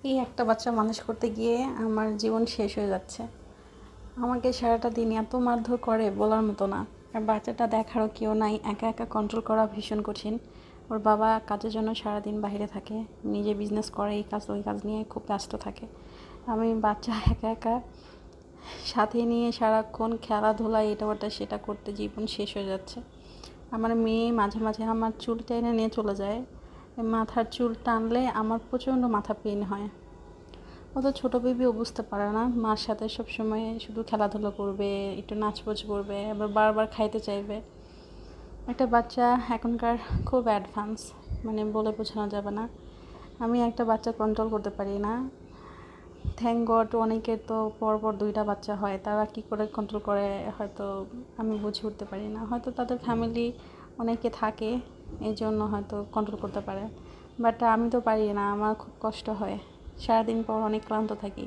এই একটা বাচ্চা মানুষ করতে গিয়ে আমার জীবন শেষ হয়ে যাচ্ছে। আমাকে সারাটা দিন এত মারধর করে বলার মতো না। আর বাচ্চাটা দেখারও কেউ নাই, একা একা কন্ট্রোল করা ভীষণ কঠিন। ওর বাবা কাজের জন্য সারাদিন বাইরে থাকে, নিজে বিজনেস করে, এই কাজ ওই কাজ নিয়ে খুব ব্যস্ত থাকে। আমি বাচ্চা একা একা সাথে নিয়ে সারাক্ষণ খেলাধুলা এটা ওটা সেটা করতে জীবন শেষ হয়ে যাচ্ছে। আমার মেয়ে মাঝে মাঝে আমার চুল টেনে নিয়ে চলে যায়। মাথার চুল টানলে আমার প্রচণ্ড মাথা পেন হয়। ও তো ছোটো বেবিও বুঝতে পারে না, মার সাথে সবসময় শুধু খেলাধুলো করবে, একটু নাচবোচ করবে, আবার বারবার খাইতে চাইবে। একটা বাচ্চা এখনকার খুব অ্যাডভান্স, মানে বলে বোঝানো যাবে না। আমি একটা বাচ্চা কন্ট্রোল করতে পারি না। থ্যাংক গড অনেকের তো পরপর 2টা বাচ্চা হয়, তারা কি করে কন্ট্রোল করে হয়তো আমি বুঝে উঠতে পারি না। হয়তো তাদের ফ্যামিলি অনেকে থাকে, এই জন্য হয়তো কন্ট্রোল করতে পারে, বাট আমি তো পারি না। আমার খুব কষ্ট হয়, সারাদিন পর অনেক ক্লান্ত থাকি।